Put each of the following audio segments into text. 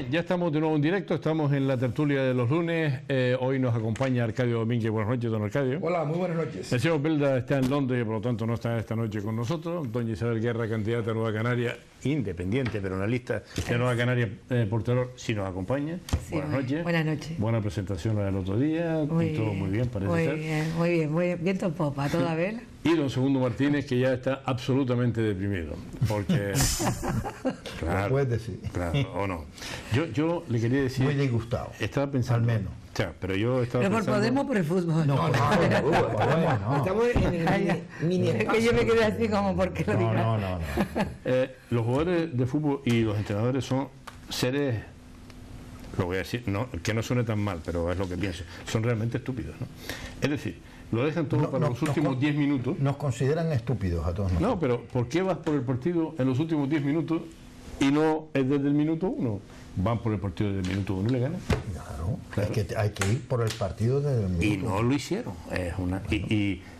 Bien, ya estamos de nuevo en directo, estamos en la tertulia de los lunes. Hoy nos acompaña Arcadio Domínguez. Buenas noches, don Arcadio. Hola, muy buenas noches. El señor Belda está en Londres y por lo tanto no está esta noche con nosotros. Doña Isabel Guerra, candidata a Nueva Canaria, independiente, pero en la lista de Nueva Canaria Portador, sí nos acompaña. Sí, buenas noches. Buenas noches. Buena presentación la del otro día, todo muy bien, parece ser. Muy bien, viento en popa, a toda vela. Y don Segundo Martínez, que ya está absolutamente deprimido, porque... Claro, puedes decir. Claro, o no. Yo le quería decir... Muy disgustado. Estaba pensando... Al menos. O sea, pero yo estaba Pero por pensando... Podemos, por el fútbol. No. Estamos en el mini Es que yo me quedé así como, ¿por qué lo digo? No. Los jugadores de fútbol y los entrenadores son seres, lo voy a decir, no, que no suene tan mal, pero es lo que pienso, son realmente estúpidos, ¿no? Es decir, lo dejan todo para los últimos 10 minutos. Nos consideran estúpidos a todos nosotros. No, pero ¿por qué vas por el partido en los últimos 10 minutos y no es desde el minuto 1? Van por el partido desde el minuto 1 y le ganan. Claro. Es que hay que ir por el partido desde el minuto 1. Y no lo hicieron.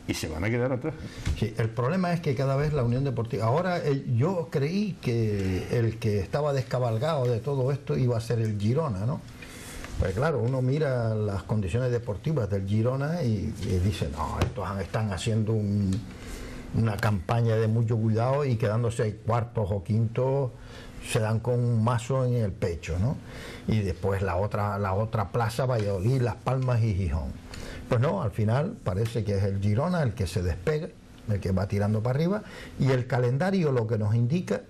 Y se van a quedar atrás. Sí, el problema es que cada vez la Unión Deportiva... Ahora yo creí que el que estaba descabalgado de todo esto iba a ser el Girona, ¿no? Pues claro, uno mira las condiciones deportivas del Girona y dice, no, estos están haciendo una campaña de mucho cuidado y quedándose cuartos o quintos se dan con un mazo en el pecho, ¿no? Y después la otra plaza, Valladolid, Las Palmas y Gijón. Pues no, al final parece que es el Girona el que se despega, el que va tirando para arriba, y el calendario lo que nos indica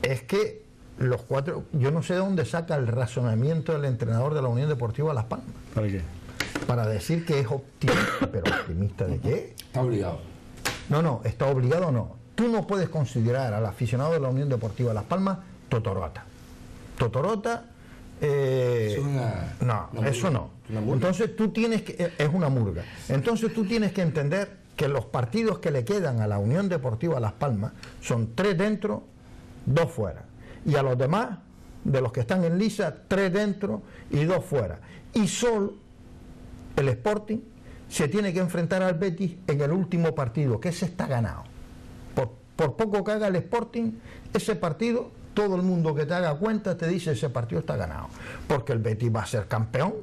es que los cuatro, yo no sé de dónde saca el razonamiento del entrenador de la Unión Deportiva Las Palmas. ¿Para qué? Para decir que es optimista, pero ¿optimista de qué? Está obligado. No, está obligado o no. Tú no puedes considerar al aficionado de la Unión Deportiva Las Palmas Totorota. Totorota... eso no. Entonces tú tienes que... Es una murga. Entonces tú tienes que entender que los partidos que le quedan a la Unión Deportiva Las Palmas son 3 dentro, 2 fuera. Y a los demás, de los que están en lisa, 3 dentro y 2 fuera. Y solo el Sporting se tiene que enfrentar al Betis en el último partido, que ese está ganado. Por poco que haga el Sporting, ese partido, todo el mundo que te haga cuenta te dice ese partido está ganado. Porque el Betis va a ser campeón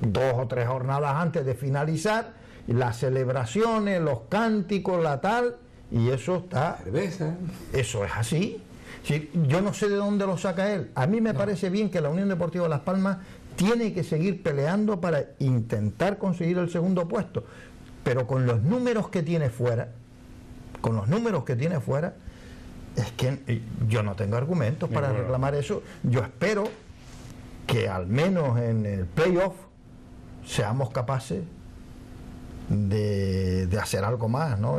2 o 3 jornadas antes de finalizar, y las celebraciones, los cánticos, la tal, y eso está... Cerveza. Eso es así. Sí, yo no sé de dónde lo saca él. A mí me parece bien que la Unión Deportiva Las Palmas tiene que seguir peleando para intentar conseguir el segundo puesto, pero con los números que tiene fuera, es que yo no tengo argumentos para reclamar eso. Yo espero que al menos en el playoff seamos capaces de hacer algo más, ¿no?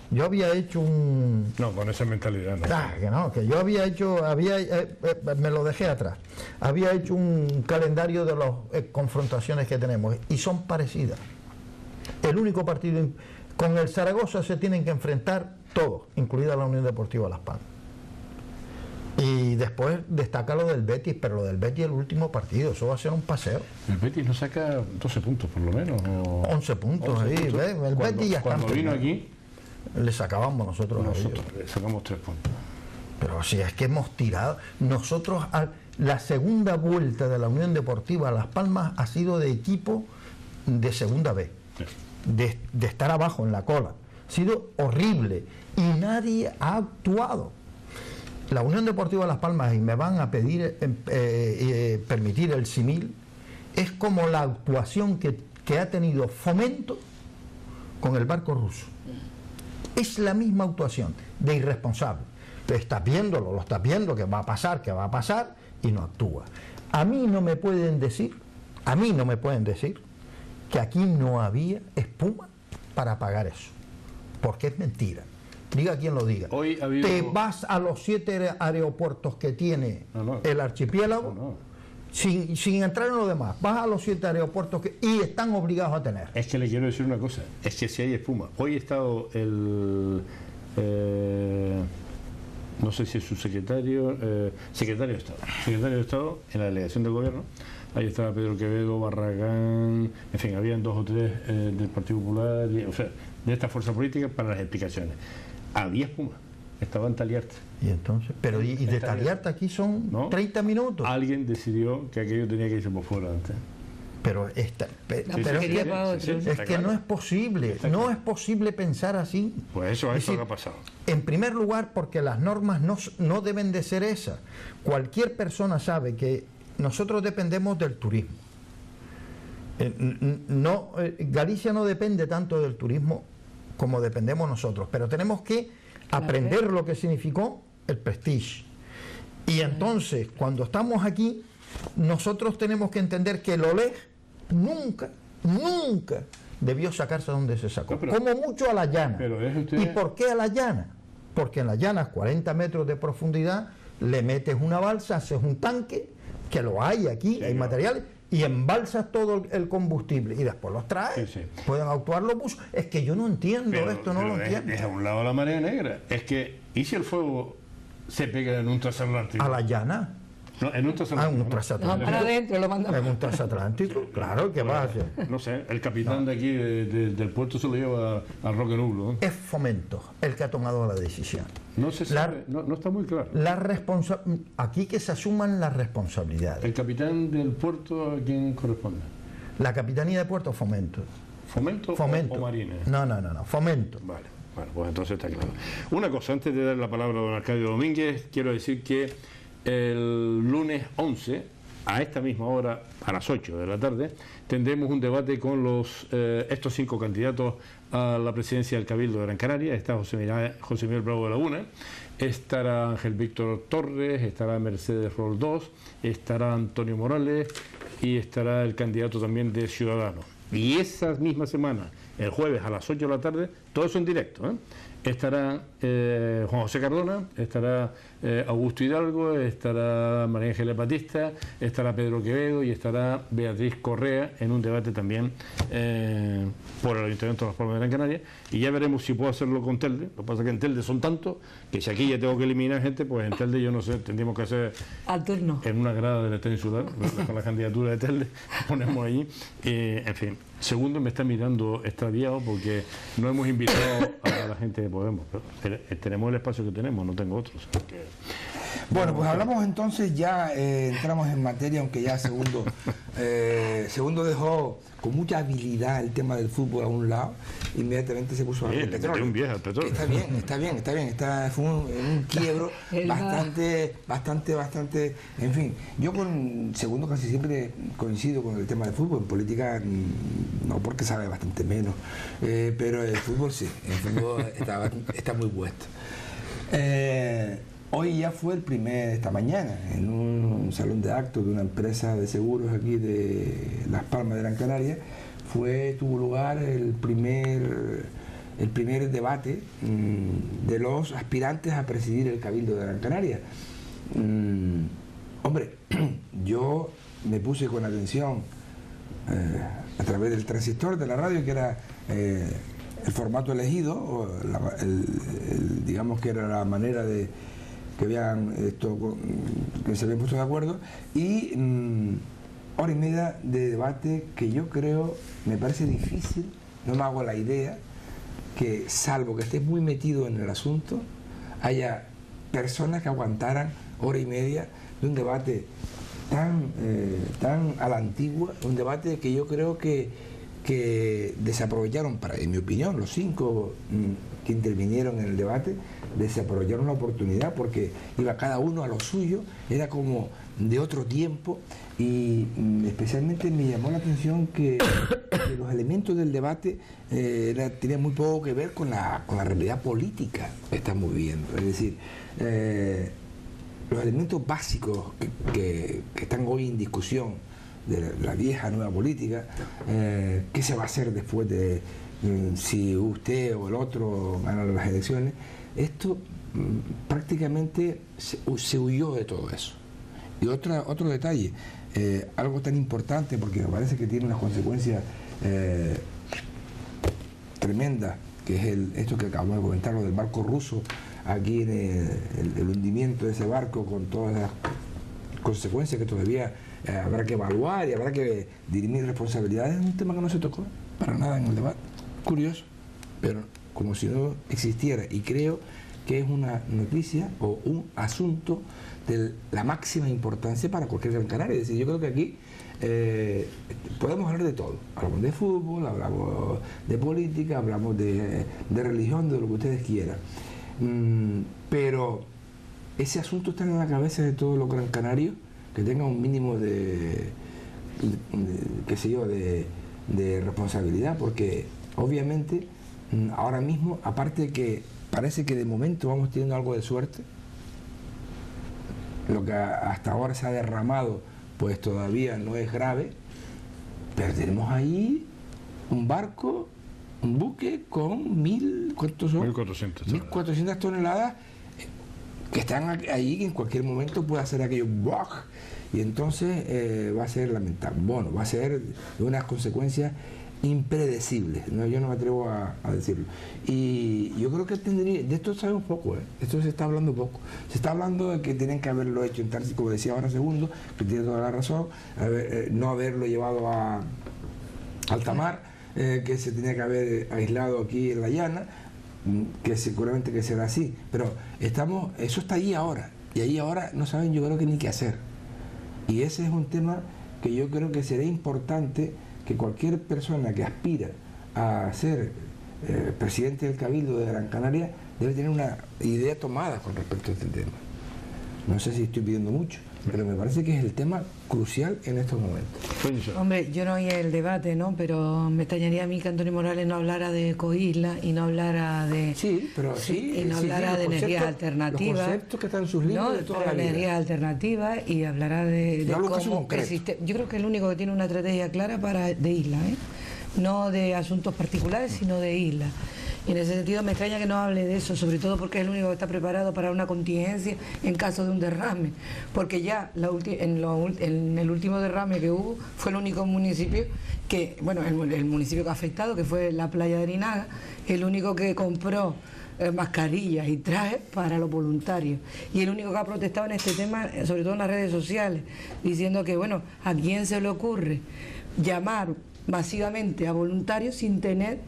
Yo había hecho un... No, con esa mentalidad no. que yo había hecho, me lo dejé atrás. Había hecho un calendario de las confrontaciones que tenemos y son parecidas. El único partido... Con el Zaragoza se tienen que enfrentar todos, incluida la Unión Deportiva Las Palmas. Y después destaca lo del Betis, pero lo del Betis el último partido, eso va a ser un paseo. El Betis nos saca 12 puntos por lo menos. O... 11 puntos, 11 puntos. ¿Ves? El Betis ya está. Cuando vino aquí... Le sacábamos nosotros le sacamos 3 puntos. Pero si es que hemos tirado nosotros la segunda vuelta de la Unión Deportiva Las Palmas ha sido de equipo de segunda B, de estar abajo en la cola, ha sido horrible y nadie ha actuado. La Unión Deportiva Las Palmas, y me van a pedir permitir el símil, es como la actuación que ha tenido Fomento con el barco ruso. Es la misma actuación de irresponsable. Estás viéndolo, lo estás viendo, que va a pasar, y no actúa. A mí no me pueden decir que aquí no había espuma para pagar eso, porque es mentira. Diga quien lo diga. Hoy ha habido... Te vas a los 7 aeropuertos que tiene el archipiélago, sin entrar en lo demás, vas a los 7 aeropuertos y están obligados a tener. Es que le quiero decir una cosa, es que si hay espuma. Hoy ha estado el no sé si es su secretario de Estado en la delegación del gobierno. Ahí estaba Pedro Quevedo, Barragán, en fin, habían 2 o 3 del Partido Popular, o sea, de esta fuerza política para las explicaciones. Había espuma. estaba en Taliarte. Y entonces, pero y de Taliarte aquí son, ¿no?, 30 minutos. Alguien decidió que aquello tenía que irse por fuera antes. Pero es que no es posible, no es posible pensar así. Pues eso es lo que ha pasado. En primer lugar, porque las normas no deben de ser esas. Cualquier persona sabe que nosotros dependemos del turismo. Galicia no depende tanto del turismo como dependemos nosotros, pero tenemos que aprender lo que significó el Prestige. Y entonces, cuando estamos aquí, nosotros tenemos que entender que el OLEG nunca debió sacarse donde se sacó, como mucho a la llana. ¿Y por qué a la llana? Porque en la llana, 40 metros de profundidad, le metes una balsa, haces un tanque, que lo hay aquí, hay materiales, y embalsas todo el combustible y después los traes. Pueden actuar los buses. Es que yo no entiendo esto, no lo entiendo. Es a un lado la marea negra. Es que, ¿y si el fuego se pega en un transatlántico? A la llana. No, en un transatlántico. Un transatlántico. No, para adentro lo mandamos. En un transatlántico, claro, ¿qué va a hacer? No sé, el capitán de aquí, del puerto, se lo lleva al Roque Nublo, ¿no? Es Fomento el que ha tomado la decisión. No se sabe, no está muy claro. Aquí que se asuman las responsabilidades. ¿El capitán del puerto a quién corresponde? La capitanía de puerto, Fomento. ¿Fomento. O Marina? No, Fomento. Vale, bueno, pues entonces está claro. Una cosa, antes de dar la palabra a don Arcadio Domínguez, quiero decir que el lunes 11, a esta misma hora, a las 8 de la tarde, tendremos un debate con estos 5 candidatos a la presidencia del Cabildo de Gran Canaria. Está José Miguel Bravo de Laguna, estará Ángel Víctor Torres, estará Mercedes Roldós, estará Antonio Morales y estará el candidato también de Ciudadanos. Y esa misma semana, el jueves a las 8 de la tarde, todo eso en directo, estará Juan José Cardona, estará Augusto Hidalgo, estará María Ángeles Batista, estará Pedro Quevedo y estará Beatriz Correa en un debate también por el Ayuntamiento de Las Palmas de Gran Canaria, y ya veremos si puedo hacerlo con Telde. Lo que pasa es que en Telde son tantos que si aquí ya tengo que eliminar gente, pues en Telde yo no sé, tendríamos que hacer al turno en una grada del Estado Insular con la candidatura de Telde, ponemos allí, en fin. Segundo, me está mirando extraviado porque no hemos invitado a la gente de Podemos, pero tenemos el espacio que tenemos, no tengo otros. Bueno, pues hablamos entonces, ya entramos en materia, aunque ya Segundo dejó con mucha habilidad el tema del fútbol a un lado, inmediatamente se puso al petróleo. Un viejo al petróleo. Está bien, fue un quiebro bastante, en fin. Yo con Segundo casi siempre coincido con el tema del fútbol, en política no, porque sabe bastante menos, pero el fútbol sí, el fútbol está muy puesto. Hoy ya fue esta mañana, en un salón de actos de una empresa de seguros aquí de Las Palmas de Gran Canaria, tuvo lugar el primer debate de los aspirantes a presidir el Cabildo de Gran Canaria. Hombre, yo me puse con atención a través del transistor de la radio, que era el formato elegido, digamos que era la manera de que se habían puesto de acuerdo, y hora y media de debate que yo creo, me parece difícil, no me hago la idea que, salvo que estés muy metido en el asunto, haya personas que aguantaran hora y media de un debate tan a la antigua, un debate que yo creo que desaprovecharon, en mi opinión, los 5 que intervinieron en el debate, desaprovecharon la oportunidad porque iba cada uno a lo suyo, era como de otro tiempo, y especialmente me llamó la atención que los elementos del debate tenían muy poco que ver con la realidad política que estamos viviendo. Es decir, los elementos básicos que están hoy en discusión de la vieja nueva política, qué se va a hacer después de si usted o el otro ganan las elecciones. Esto prácticamente se huyó de todo eso. Y otro detalle, algo tan importante, porque me parece que tiene unas consecuencias tremendas, que es esto que acabamos de comentar, lo del barco ruso, aquí en el hundimiento de ese barco, con todas las consecuencias que todavía habrá que evaluar y habrá que dirimir responsabilidades. Es un tema que no se tocó para nada en el debate. Curioso, pero como si no existiera. Y creo que es una noticia o un asunto de la máxima importancia para cualquier Gran Canaria. Es decir, yo creo que aquí podemos hablar de todo. Hablamos de fútbol, hablamos de política, hablamos de religión, de lo que ustedes quieran. Pero ese asunto está en la cabeza de todos los gran canarios, que tengan un mínimo de qué sé yo, de responsabilidad, porque obviamente ahora mismo, aparte de que parece que de momento vamos teniendo algo de suerte, lo que hasta ahora se ha derramado pues todavía no es grave, pero tenemos ahí un barco, un buque con ¿cuántos son? 1.400 toneladas que están ahí, que en cualquier momento puede hacer aquello ¡buah! Y entonces va a ser lamentable. Bueno, va a ser de unas consecuencias impredecibles, ¿no? Yo no me atrevo a decirlo. Y yo creo que de esto sabemos poco, esto se está hablando poco. Se está hablando de que tienen que haberlo hecho en tal, como decía ahora Segundo, que tiene toda la razón, no haberlo llevado a alta mar, que se tenía que haber aislado aquí en la llana, que seguramente que será así, pero eso está ahí ahora, y ahí ahora no saben, yo creo que ni qué hacer. Y ese es un tema que yo creo que será importante que cualquier persona que aspira a ser presidente del Cabildo de Gran Canaria debe tener una idea tomada con respecto a este tema. No sé si estoy pidiendo mucho, pero me parece que es el tema crucial en estos momentos. Hombre, yo no oí el debate, ¿no? Pero me extrañaría a mí que Antonio Morales no hablara de Coisla y no hablara de... Sí, pero y no hablara de energías alternativas. Los conceptos que están en sus libros, ¿no? de toda la vida. Energías alternativas, y hablará de cómo persiste. Yo creo que es el único que tiene una estrategia clara de isla, no de asuntos particulares, sino de isla. Y en ese sentido me extraña que no hable de eso, sobre todo porque es el único que está preparado para una contingencia en caso de un derrame. Porque ya en el último derrame que hubo fue el único municipio que, bueno, el municipio que ha afectado, que fue la playa de Arinaga, el único que compró mascarillas y trajes para los voluntarios. Y el único que ha protestado en este tema, sobre todo en las redes sociales, diciendo que, bueno, ¿a quién se le ocurre llamar masivamente a voluntarios sin tener,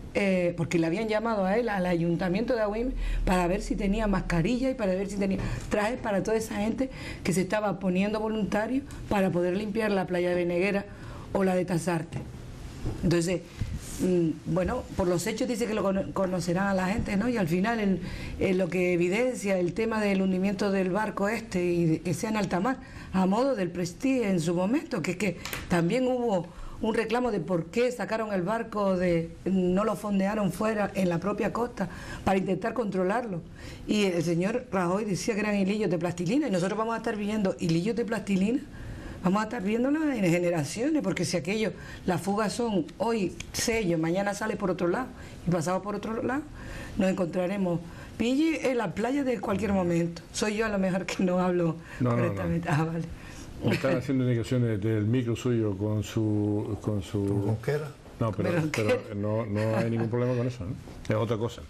porque le habían llamado a él, al ayuntamiento de Agüime, para ver si tenía mascarilla y para ver si tenía trajes para toda esa gente que se estaba poniendo voluntarios para poder limpiar la playa de Beneguera o la de Tazarte? Entonces, bueno, por los hechos dice que lo conocerán a la gente, ¿no? Y al final lo que evidencia el tema del hundimiento del barco y que sea en alta mar, a modo del Prestige en su momento, que es que también hubo un reclamo de por qué sacaron el barco, no lo fondearon fuera en la propia costa para intentar controlarlo. Y el señor Rajoy decía que eran hilillos de plastilina, y nosotros vamos a estar viendo hilillos de plastilina, vamos a estar viéndolos en generaciones, porque si aquello, las fugas son hoy sello, mañana sale por otro lado y pasado por otro lado, nos encontraremos pille en la playa de cualquier momento. Soy yo a lo mejor que no hablo correctamente. Ah, vale. Me están haciendo indicaciones del micro suyo con su mosquera. No, pero no hay ningún problema con eso, ¿no? Es otra cosa.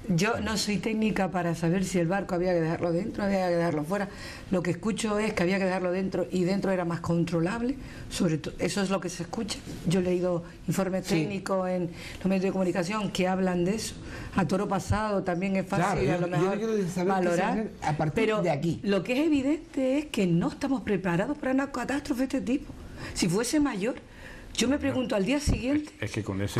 Yo no soy técnica para saber si el barco había que dejarlo dentro, había que dejarlo fuera. Lo que escucho es que había que dejarlo dentro y dentro era más controlable. Sobre todo, eso es lo que se escucha. Yo he leído informes técnicos en los medios de comunicación que hablan de eso. A toro pasado también es fácil, claro, a lo mejor valorar. A partir pero de aquí. Lo que es evidente es que no estamos preparados para una catástrofe de este tipo. Si fuese mayor, yo me pregunto al día siguiente,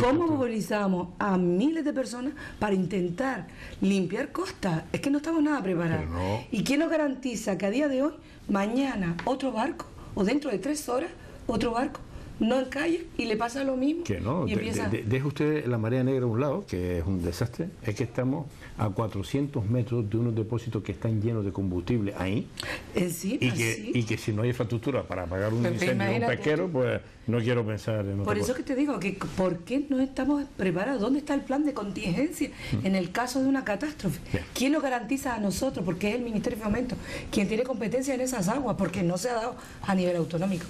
¿cómo movilizamos a miles de personas para intentar limpiar costas? Es que no estamos nada preparados. ¿Y quién nos garantiza que a día de hoy, mañana, otro barco, o dentro de 3 horas, otro barco, no encalle y le pasa lo mismo? Que no, deje usted la marea negra a un lado, que es un desastre. Es que estamos a 400 metros de unos depósitos que están llenos de combustible ahí, y que si no hay infraestructura para apagar un incendio de un pesquero, pues no quiero pensar en otra Por eso cosa. que te digo, que ¿por qué no estamos preparados? ¿Dónde está el plan de contingencia en el caso de una catástrofe? ¿Quién nos garantiza a nosotros? Porque es el Ministerio de Fomento quien tiene competencia en esas aguas, porque no se ha dado a nivel autonómico.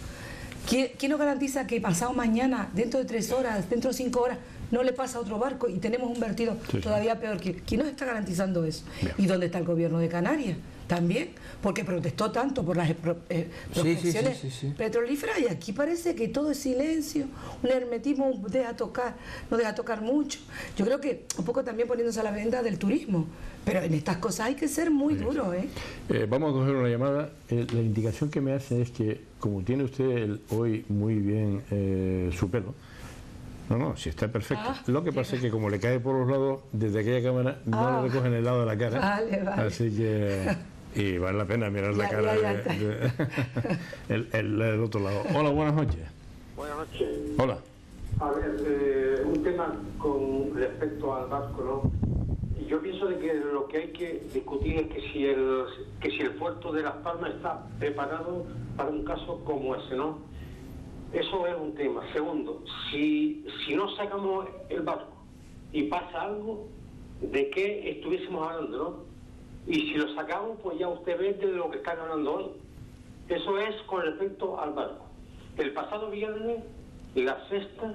¿Quién nos garantiza que pasado mañana, dentro de 3 horas, dentro de 5 horas, no le pasa a otro barco y tenemos un vertido todavía peor? ¿Quién nos está garantizando eso? ¿Y dónde está el gobierno de Canarias? también, porque protestó tanto por las prospecciones petrolíferas, y aquí parece que todo es silencio, un hermetismo, no deja tocar mucho. Yo creo que un poco también poniéndose a la venda del turismo, pero en estas cosas hay que ser muy duro, ¿eh? Vamos a coger una llamada. La indicación que me hace es que, como tiene usted hoy muy bien su pelo, no, si está perfecto. Lo que pasa es que como le cae por los lados, desde aquella cámara no le recogen el lado de la cara. Vale. Así que... Y vale la pena mirar la cara el otro lado. Hola, buenas noches. Buenas noches. Hola. A ver, un tema con respecto al barco, ¿no? Yo pienso de que lo que hay que discutir es que si el puerto de Las Palmas está preparado para un caso como ese, ¿no? Eso es un tema. Segundo, si no sacamos el barco y pasa algo, ¿de qué estuviésemos hablando, no? Y si lo sacamos, pues ya usted ve de lo que están hablando hoy. Eso es con respecto al barco. El pasado viernes, La Sexta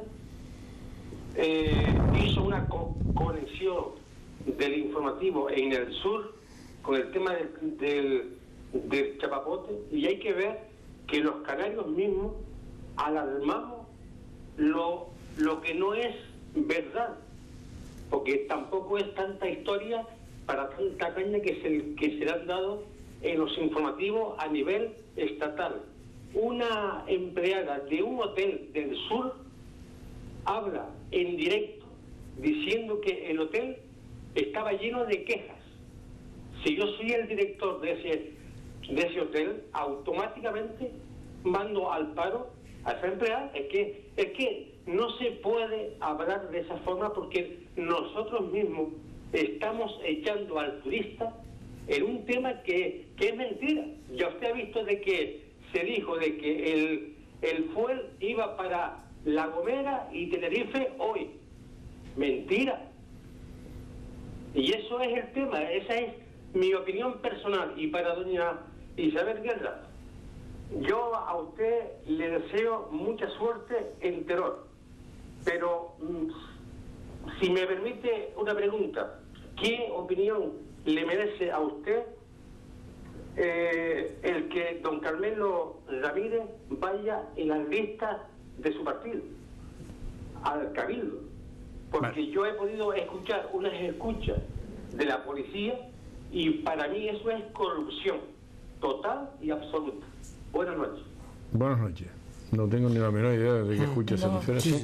hizo una conexión del informativo en el sur con el tema del chapapote, y hay que ver que los canarios mismos alarmamos lo que no es verdad, porque tampoco es tanta historia para tanta caña que se le han dado en los informativos a nivel estatal. Una empleada de un hotel del sur habla en directo diciendo que el hotel estaba lleno de quejas. Si yo soy el director de ese hotel, automáticamente mando al paro a esa empleada. Es que no se puede hablar de esa forma, porque nosotros mismos estamos echando al turista en un tema que es mentira. Ya usted ha visto de que se dijo de que el fuel iba para La Gomera y Tenerife hoy. Mentira. Y eso es el tema, esa es mi opinión personal. Y para doña Isabel Guerra, yo a usted le deseo mucha suerte en Teror, pero si me permite una pregunta, ¿qué opinión le merece a usted el que don Carmelo Ramírez vaya en las listas de su partido al Cabildo? Porque yo he podido escuchar unas escuchas de la policía y para mí eso es corrupción total y absoluta. Buenas noches. Buenas noches. No tengo ni la menor idea de que escuche esa diferencia.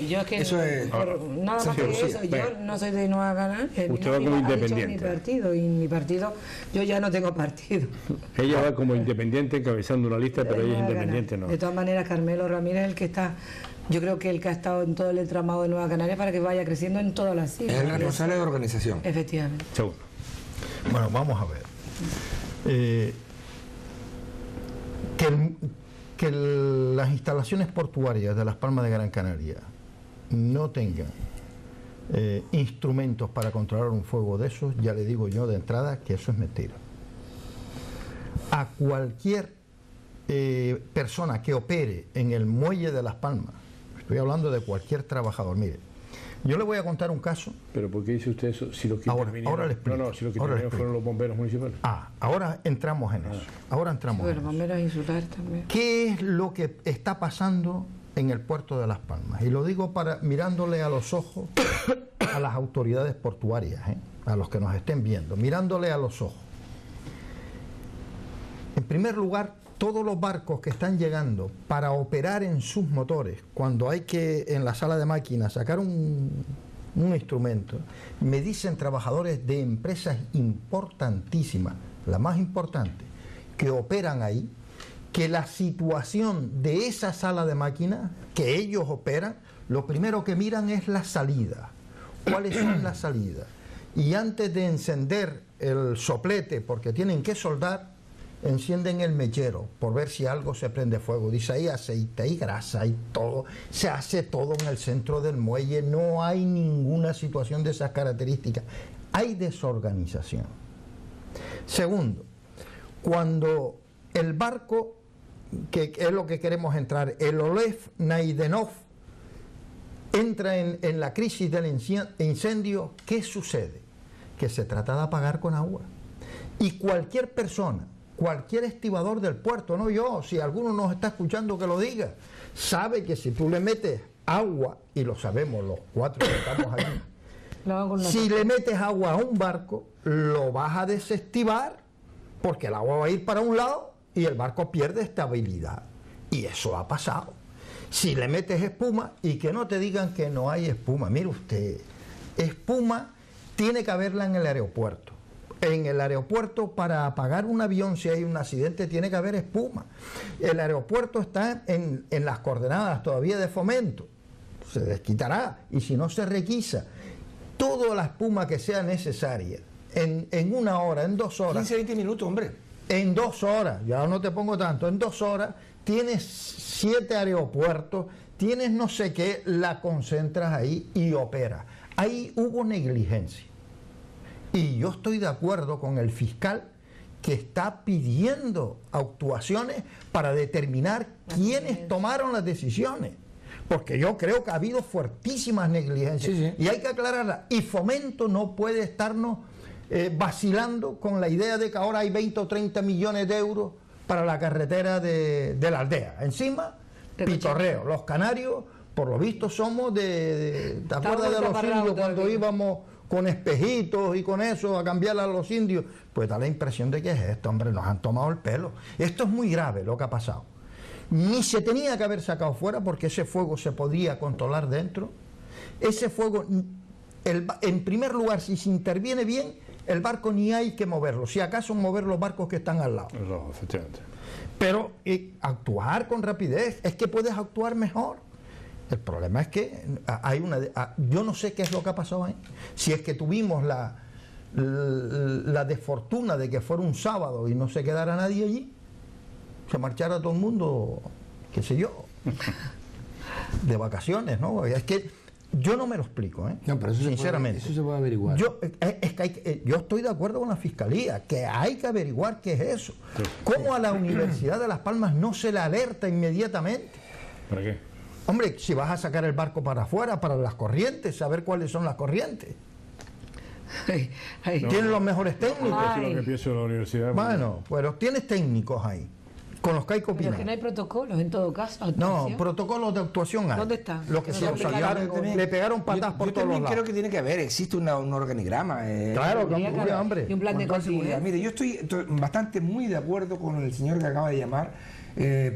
Yo es que eso es, nada más que eso, yo no soy de Nueva Canarias. Usted va como independiente. Mi partido, y mi partido, yo ya no tengo partido. Ella va como independiente encabezando una lista, pero ella es independiente, ¿no? De todas maneras, Carmelo Ramírez es el que está, yo creo que el que ha estado en todo el entramado de Nueva Canarias para que vaya creciendo en todas las islas. Es el responsable de organización. Efectivamente. Seguro. Bueno, vamos a ver. Que las instalaciones portuarias de Las Palmas de Gran Canaria no tengan instrumentos para controlar un fuego de esos, ya le digo yo de entrada que eso es mentira. A cualquier persona que opere en el muelle de Las Palmas, estoy hablando de cualquier trabajador, mire, yo le voy a contar un caso. ¿Pero por qué dice usted eso? Si los que ahora le explico. No, si los que intervinieron fueron los bomberos municipales. Ahora entramos en eso. Ahora entramos en eso. Bomberos insulares también. ¿Qué es lo que está pasando en el puerto de Las Palmas? Y lo digo mirándole a los ojos a las autoridades portuarias, a los que nos estén viendo, mirándole a los ojos. En primer lugar, todos los barcos que están llegando para operar en sus motores, cuando hay que en la sala de máquinas sacar un instrumento, me dicen trabajadores de empresas importantísimas, la más importante, que operan ahí, que la situación de esa sala de máquinas que ellos operan, lo primero que miran es la salida. ¿Cuáles son las salidas? Y antes de encender el soplete, porque tienen que soldar, encienden el mechero por ver si algo se prende fuego. Dice, hay aceite, hay grasa, hay todo. Se hace todo en el centro del muelle. No hay ninguna situación de esas características. Hay desorganización. Segundo, cuando el barco, que es lo que queremos entrar, el Olef Naidenov, entra en la crisis del incendio, ¿qué sucede? Que se trata de apagar con agua. Y cualquier persona, cualquier estibador del puerto, no yo, si alguno nos está escuchando que lo diga, sabe que si tú le metes agua, y lo sabemos los 4 que estamos aquí, si le metes agua a un barco, lo vas a desestivar, porque el agua va a ir para un lado y el barco pierde estabilidad. Y eso ha pasado. Si le metes espuma, y que no te digan que no hay espuma, mire usted, espuma tiene que haberla en el aeropuerto. En el aeropuerto, para apagar un avión si hay un accidente, tiene que haber espuma. El aeropuerto está en las coordenadas todavía de Fomento, se desquitará, y si no se requisa toda la espuma que sea necesaria en 1 hora, en 2 horas, 15, 20 minutos, hombre, en 2 horas, ya no te pongo tanto, en 2 horas tienes 7 aeropuertos, tienes no sé qué, la concentras ahí y operas. Ahí hubo negligencia. Y yo estoy de acuerdo con el fiscal que está pidiendo actuaciones para determinar quiénes tomaron las decisiones. Porque yo creo que ha habido fuertísimas negligencias, sí. Y hay que aclararlas. Y Fomento no puede estarnos vacilando con la idea de que ahora hay 20 o 30 millones de euros para la carretera de la aldea. Encima, pitorreo. Los canarios, por lo visto, somos ¿te acuerdas de los indios cuando íbamos con espejitos y con eso a cambiarle a los indios? Pues da la impresión de que es esto, hombre, nos han tomado el pelo. Esto es muy grave lo que ha pasado. Ni se tenía que haber sacado fuera, porque ese fuego se podía controlar dentro. Ese fuego, en primer lugar, si se interviene bien, el barco ni hay que moverlo, si acaso mover los barcos que están al lado. No, efectivamente. Pero actuar con rapidez, es que puedes actuar mejor. El problema es que hay yo no sé qué es lo que ha pasado ahí. Si es que tuvimos la desfortuna de que fuera un sábado y no se quedara nadie allí, se marchara todo el mundo, qué sé yo, de vacaciones, ¿no? Es que yo no me lo explico, No, pero eso sinceramente. eso se puede averiguar. Yo estoy de acuerdo con la Fiscalía, que hay que averiguar qué es eso. ¿Cómo a la Universidad de Las Palmas no se le alerta inmediatamente? ¿Para qué? Hombre, si vas a sacar el barco para afuera, para las corrientes, saber cuáles son las corrientes. Tienen los mejores técnicos. Lo que pienso de la universidad. Bueno, pero tienes técnicos ahí, con los que hay que opinar. Pero que no hay protocolos en todo caso. No, protocolos de actuación hay. ¿Dónde están? Los que se lo sacaron, le pegaron patas por todos los lados. Creo que tiene que haber, existe un organigrama. Claro, hombre. Y un plan de continuidad. Mire, yo estoy bastante muy de acuerdo con el señor que acaba de llamar,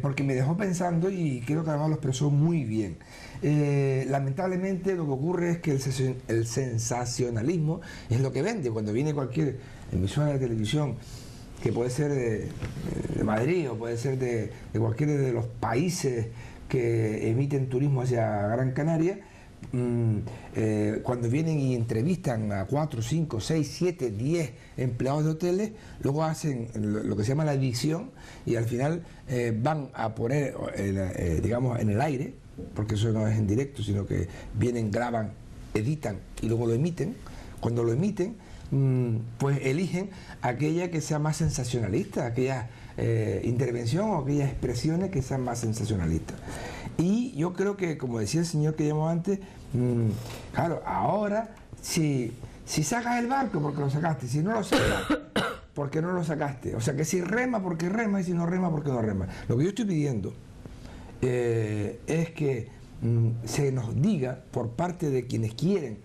porque me dejó pensando y creo que además lo expresó muy bien. Lamentablemente lo que ocurre es que el sensacionalismo es lo que vende. Cuando viene cualquier emisora de televisión, que puede ser de Madrid o puede ser de cualquiera de los países que emiten turismo hacia Gran Canaria, cuando vienen y entrevistan a 4, 5, 6, 7, 10 empleados de hoteles, luego hacen lo que se llama la edición y al final van a poner, digamos, en el aire, porque eso no es en directo, sino que vienen, graban, editan y luego lo emiten. Cuando lo emiten, pues eligen aquella que sea más sensacionalista, aquella intervención o aquellas expresiones que sean más sensacionalistas. Y yo creo que, como decía el señor que llamó antes, claro, ahora si sacas el barco porque lo sacaste, si no lo sacas porque no lo sacaste, o sea que si rema porque rema y si no rema porque no rema. Lo que yo estoy pidiendo es que se nos diga por parte de quienes quieren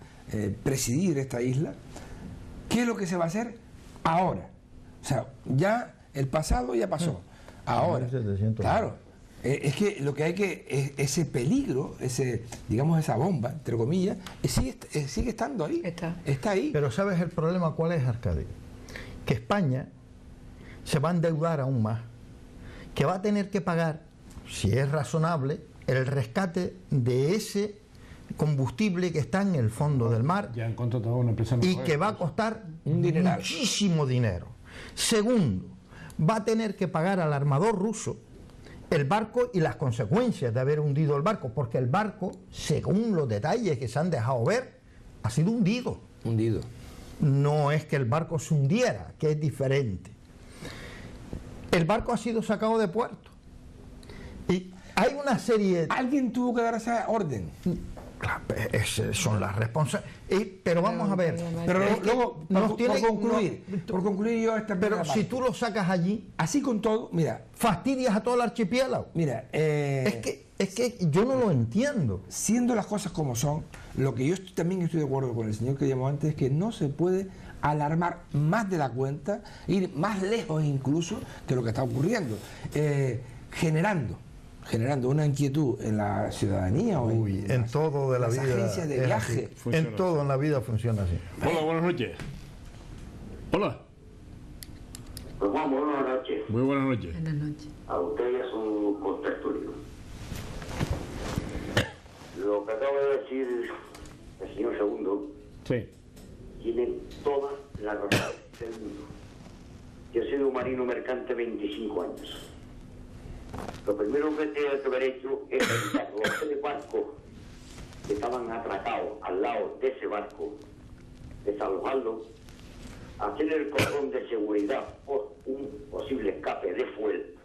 presidir esta isla qué es lo que se va a hacer ahora. O sea, ya el pasado ya pasó. Ahora, claro, es que lo que hay que, ese peligro, digamos esa bomba, entre comillas, sigue estando ahí. Está ahí. Pero ¿sabes el problema cuál es, Arcadio? Que España se va a endeudar aún más, que va a tener que pagar, si es razonable, el rescate de ese combustible que está en el fondo del mar. Ya han contratado una empresa y que va a costar muchísimo dinero. Segundo, va a tener que pagar al armador ruso el barco y las consecuencias de haber hundido el barco, porque el barco, según los detalles que se han dejado ver, ha sido hundido. No es que el barco se hundiera, que es diferente. El barco ha sido sacado de puerto. Y hay una serie... Alguien tuvo que dar esa orden. Claro, son las responsables. Pero vamos a ver. Pero luego, por concluir yo esta pero parte, si tú lo sacas allí, así con todo, mira, fastidias a todo el archipiélago. Mira, es que yo no lo entiendo. Siendo las cosas como son, lo que yo también estoy de acuerdo con el señor que llamó antes es que no se puede alarmar más de la cuenta, ir más lejos incluso de lo que está ocurriendo, generando una inquietud en la ciudadanía o en todo de la vida, agencias de viaje. En todo en la vida funciona así. Hola, buenas noches. Hola. Pues Juan, buenas noches. Muy buenas noches. Buenas noches. A usted y a su contertulio. Lo que acaba de decir el señor Segundo Sí. tiene toda la razón del mundo. Yo he sido un marino mercante 25 años. Lo primero que tengo que haber hecho es quitar los 3 barcos que estaban atracados al lado de ese barco, desalojarlos, hacer el cordón de seguridad por un posible escape de fuel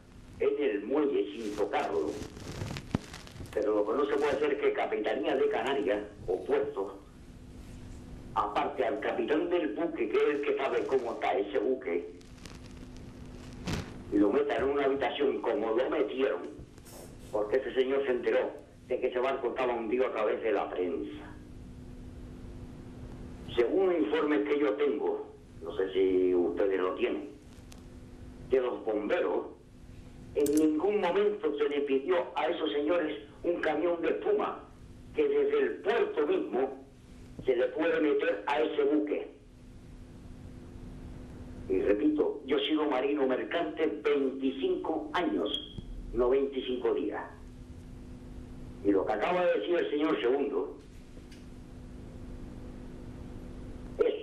en el muelle sin tocarlo. Pero lo que no se puede hacer es que Capitanía de Canarias o puertos, aparte al capitán del buque, que es el que sabe cómo está ese buque, y lo metan en una habitación como lo metieron, porque ese señor se enteró de que ese barco estaba hundido a través de la prensa. Según informes que yo tengo, no sé si ustedes lo tienen, de los bomberos, en ningún momento se le pidió a esos señores un camión de espuma, que desde el puerto mismo se le puede meter a ese buque. Y repito, yo he sido marino mercante 25 años, no 25 días. Y lo que acaba de decir el señor Segundo es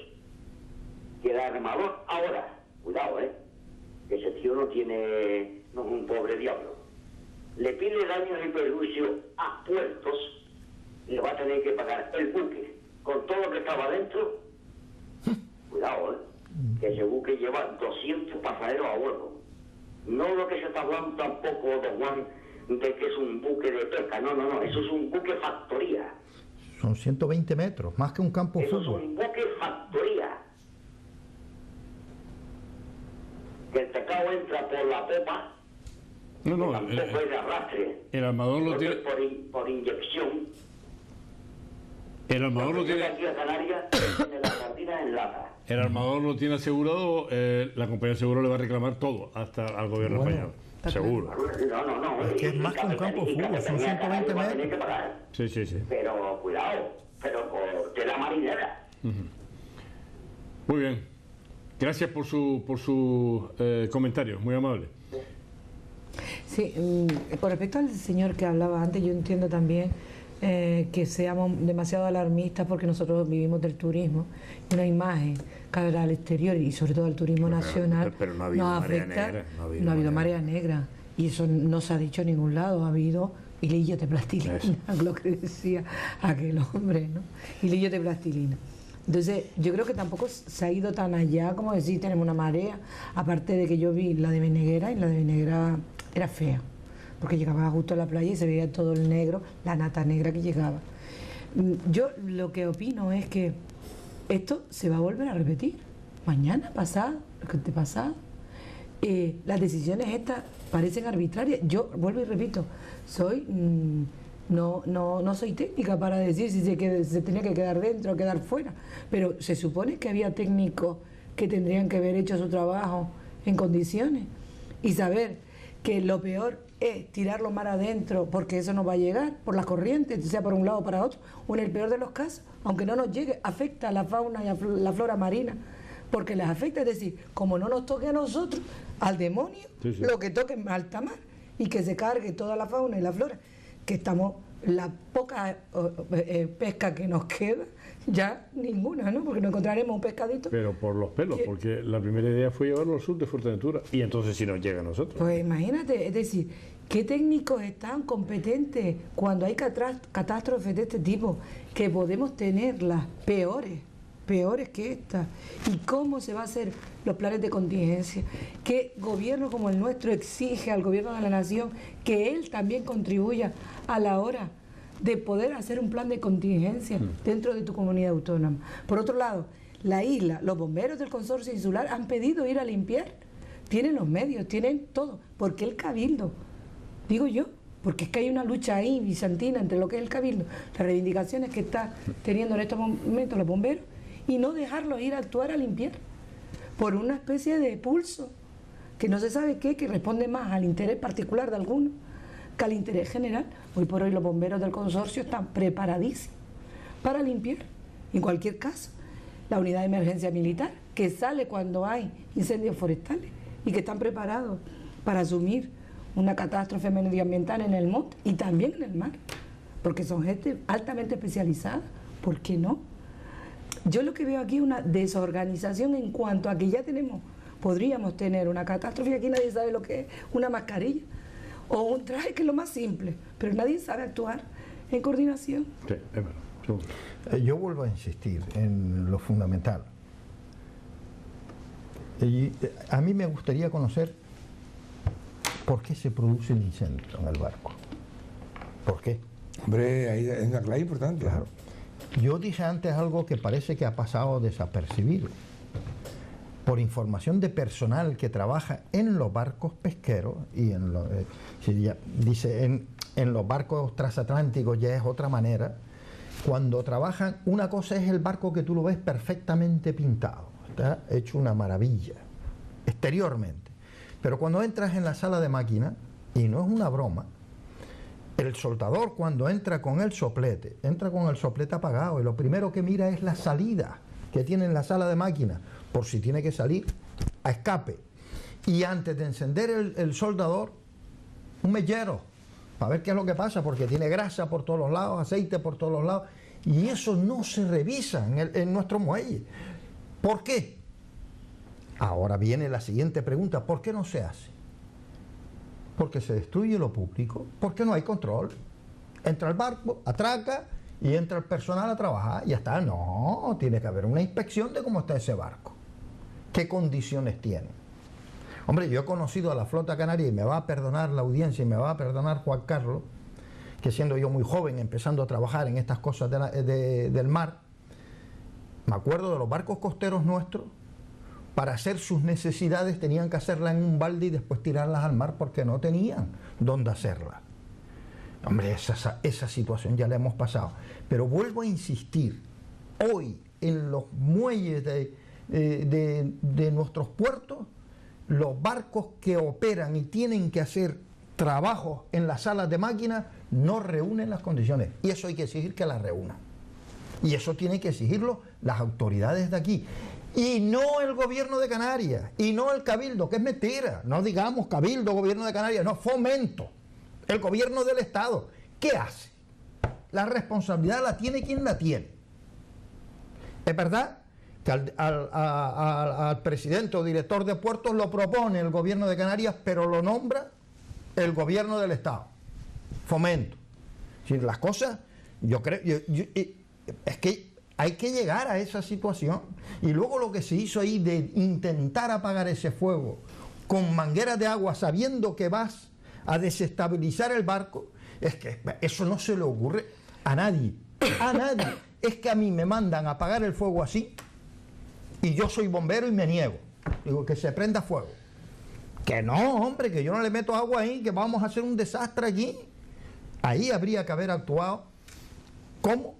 que el armador ahora, cuidado, que ese tío no es un pobre diablo, le pide daños y perjuicios a puertos, y le va a tener que pagar el buque con todo lo que estaba dentro. Cuidado, que ese buque lleva 200 pasajeros a bordo. No lo que se está hablando tampoco, don Juan, de que es un buque de pesca. No, eso es un buque factoría. Son 120 metros, más que un campo de fútbol. Eso es un buque factoría. Que el pescado entra por la popa. No, tampoco es de arrastre. El armador lo tiene por inyección. El armador lo tiene aquí a Canarias en la sardina en lata. El armador lo tiene asegurado, la compañía de seguro le va a reclamar todo hasta al gobierno español. Seguro. No. Es que es más que un campo de fútbol, son 120 metros. Sí. Pero cuidado, por tela marinera. Muy bien. Gracias por su comentario, muy amable. Sí, con respecto al señor que hablaba antes, yo entiendo también que seamos demasiado alarmistas porque nosotros vivimos del turismo y una imagen cara al exterior y sobre todo al turismo nacional pero no ha habido nos marea afecta. Negra, no ha habido marea negra y eso no se ha dicho en ningún lado. Ha habido hilillos de plastilina, lo que decía aquel hombre, ¿no? Hilillos de plastilina. Entonces, yo creo que tampoco se ha ido tan allá como decir tenemos una marea, aparte de que yo vi la de Veneguera y la de Veneguera era fea, porque llegaba justo a la playa y se veía todo el negro, la nata negra que llegaba. Yo lo que opino es que esto se va a volver a repetir, mañana, pasado, pasado. Las decisiones estas parecen arbitrarias. Yo vuelvo y repito, no soy técnica para decir si se tenía que quedar dentro o quedar fuera, pero se supone que había técnicos que tendrían que haber hecho su trabajo en condiciones y saber que lo peor es tirarlo mar adentro porque eso no va a llegar por las corrientes, sea por un lado o para otro, o en el peor de los casos, aunque no nos llegue, afecta a la fauna y a la flora marina, porque les afecta, es decir, como no nos toque a nosotros, al demonio, lo que toque en alta mar y que se cargue toda la fauna y la flora, que estamos, la poca pesca que nos queda, ya ninguna, ¿no? Porque no encontraremos un pescadito. Pero por los pelos, porque la primera idea fue llevarlo al sur de Fuerteventura y entonces si nos llega a nosotros. Pues imagínate, es decir, ¿qué técnicos están competentes cuando hay catástrofes de este tipo? Que podemos tener las peores que esta. ¿Y cómo se va a hacer los planes de contingencia? ¿Qué gobierno como el nuestro exige al gobierno de la nación que él también contribuya a la hora de poder hacer un plan de contingencia dentro de tu comunidad autónoma. Por otro lado, la isla, los bomberos del consorcio insular han pedido ir a limpiar, tienen los medios, tienen todo. ¿Por qué el cabildo? Digo yo, porque es que hay una lucha ahí bizantina entre lo que es el cabildo, las reivindicaciones que está teniendo en estos momentos los bomberos, y no dejarlos ir a actuar a limpiar por una especie de pulso que no se sabe qué, que responde más al interés particular de algunos que al interés general. Hoy por hoy los bomberos del consorcio están preparadísimos para limpiar. En cualquier caso, la unidad de emergencia militar, que sale cuando hay incendios forestales y que están preparados para asumir una catástrofe medioambiental en el monte y también en el mar, porque son gente altamente especializada. ¿Por qué no? Yo lo que veo aquí es una desorganización en cuanto a que ya podríamos tener una catástrofe y aquí nadie sabe lo que es una mascarilla o un traje, que es lo más simple, pero nadie sabe actuar en coordinación. Sí, es verdad. Yo vuelvo a insistir en lo fundamental. A mí me gustaría conocer por qué se produce el incendio en el barco. ¿Por qué? Hombre, ahí es una clave importante. Claro. Yo dije antes algo que parece que ha pasado desapercibido. Por información de personal que trabaja en los barcos pesqueros y en los barcos transatlánticos ya es otra manera. Cuando trabajan, una cosa es el barco que tú lo ves perfectamente pintado, está hecho una maravilla exteriormente, pero cuando entras en la sala de máquina, y no es una broma, el soldador cuando entra con el soplete apagado y lo primero que mira es la salida que tiene en la sala de máquina, por si tiene que salir a escape, y antes de encender el soldador, un mechero para ver qué es lo que pasa, porque tiene grasa por todos los lados, aceite por todos los lados, y eso no se revisa en nuestro muelle. ¿Por qué? Ahora viene la siguiente pregunta: ¿por qué no se hace? Porque se destruye lo público, porque no hay control. Entra el barco, atraca y entra el personal a trabajar, y ya está. No, tiene que haber una inspección de cómo está ese barco, qué condiciones tiene. Hombre, yo he conocido a la flota canaria, y me va a perdonar la audiencia y me va a perdonar Juan Carlos, que siendo yo muy joven, empezando a trabajar en estas cosas del mar, me acuerdo de los barcos costeros nuestros, para hacer sus necesidades tenían que hacerlas en un balde y después tirarlas al mar porque no tenían dónde hacerlas. Hombre, esa situación ya la hemos pasado. Pero vuelvo a insistir, hoy en los muelles de nuestros puertos, los barcos que operan y tienen que hacer trabajos en las salas de máquinas no reúnen las condiciones, y eso hay que exigir que las reúnan, y eso tienen que exigirlo las autoridades de aquí, y no el gobierno de Canarias, y no el cabildo, que es mentira. No digamos cabildo, gobierno de Canarias, no, Fomento, el gobierno del Estado. ¿Qué hace? La responsabilidad la tiene quien la tiene. Es verdad que al presidente o director de puertos lo propone el gobierno de Canarias, pero lo nombra el gobierno del Estado, Fomento. Si las cosas, yo creo, es que hay que llegar a esa situación. Y luego lo que se hizo ahí de intentar apagar ese fuego con mangueras de agua sabiendo que vas a desestabilizar el barco, es que eso no se le ocurre a nadie, a nadie. Es que a mí me mandan a apagar el fuego así, y yo soy bombero y me niego. Digo, que se prenda fuego. Que no, hombre, que yo no le meto agua ahí, que vamos a hacer un desastre aquí. Ahí habría que haber actuado. ¿Cómo?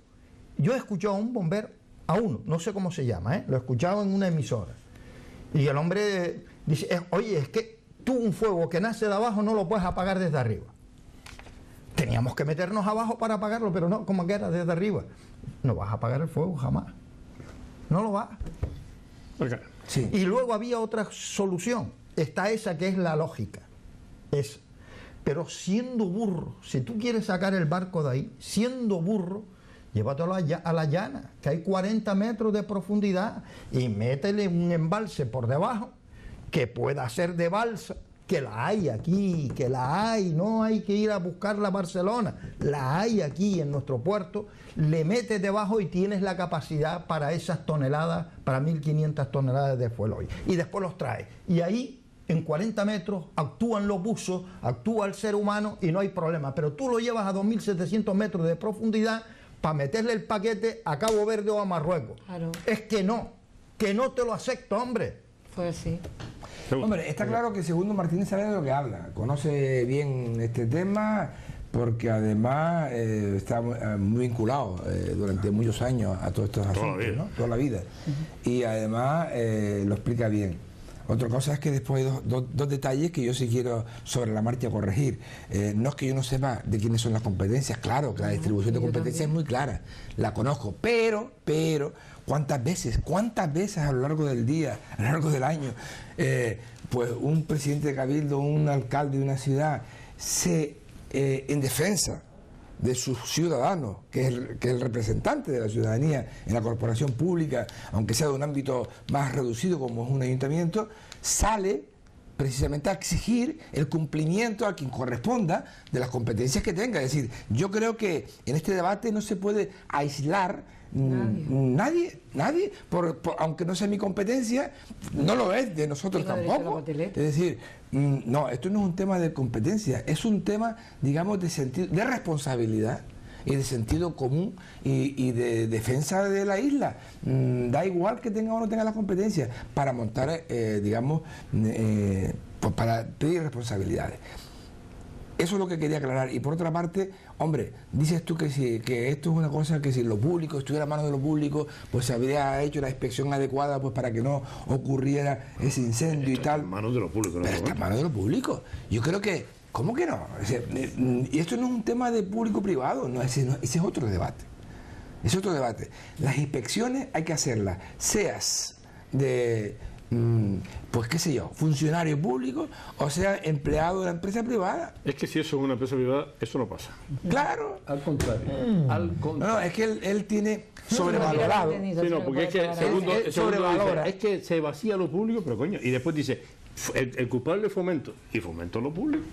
Yo he escuchado a un bombero, a uno, no sé cómo se llama, lo he escuchado en una emisora. Y el hombre dice, oye, es que tú un fuego que nace de abajo no lo puedes apagar desde arriba. Teníamos que meternos abajo para apagarlo, pero no, como que era desde arriba. No vas a apagar el fuego jamás. No lo vas. Okay. Sí. Y luego había otra solución. Está esa que es la lógica. Pero siendo burro, si tú quieres sacar el barco de ahí, siendo burro, llévatelo a la llana, que hay 40 metros de profundidad, y métele un embalse por debajo que pueda ser de balsa, que la hay aquí, que la hay, no hay que ir a buscarla a Barcelona, la hay aquí en nuestro puerto, le metes debajo y tienes la capacidad para esas toneladas, para 1500 toneladas de fuel hoy, y después los traes, y ahí en 40 metros, actúan los buzos, actúa el ser humano y no hay problema. Pero tú lo llevas a 2.700 metros de profundidad para meterle el paquete a Cabo Verde o a Marruecos. Claro. Es que no te lo acepto, hombre. Fue así. Hombre, está claro que Segundo Martínez sabe de lo que habla, conoce bien este tema, porque además está muy vinculado durante muchos años a todos estos asuntos, ¿no? Toda la vida. Y además lo explica bien. Otra cosa es que después hay dos detalles que yo sí quiero sobre la marcha corregir. No es que yo no sepa de quiénes son las competencias, claro, que la distribución de competencias es muy clara, la conozco, pero, ¿cuántas veces a lo largo del día, a lo largo del año, pues un presidente de cabildo, un alcalde de una ciudad, en defensa de sus ciudadanos, que es el representante de la ciudadanía en la corporación pública, aunque sea de un ámbito más reducido como es un ayuntamiento, sale precisamente a exigir el cumplimiento a quien corresponda de las competencias que tenga? Es decir, yo creo que en este debate no se puede aislar nadie, aunque no sea mi competencia, no lo es de nosotros tampoco. Es decir, no, esto no es un tema de competencia, es un tema, digamos, de sentido, de responsabilidad y de sentido común y de defensa de la isla. Da igual que tenga o no tenga las competencias para montar, digamos, pues para pedir responsabilidades. Eso es lo que quería aclarar. Y por otra parte, hombre, dices tú que esto es una cosa que si lo público estuviera a manos de lo público, pues se habría hecho la inspección adecuada pues para que no ocurriera ese incendio y tal. Está en manos de lo público, ¿no? Pero está en manos de lo público. Yo creo que, ¿cómo que no? Y esto no es un tema de público-privado, ese es otro debate. Es otro debate. Las inspecciones hay que hacerlas, seas de... pues qué sé yo, funcionario público o sea empleado de la empresa privada. Es que si eso es una empresa privada, eso no pasa. Claro. Al contrario. Al contrario. No, es que él tiene sobrevalorado. Sí, no, porque es que segundo dice, es que se vacía lo público, pero coño, y después dice el culpable es Fomento, y Fomento lo público.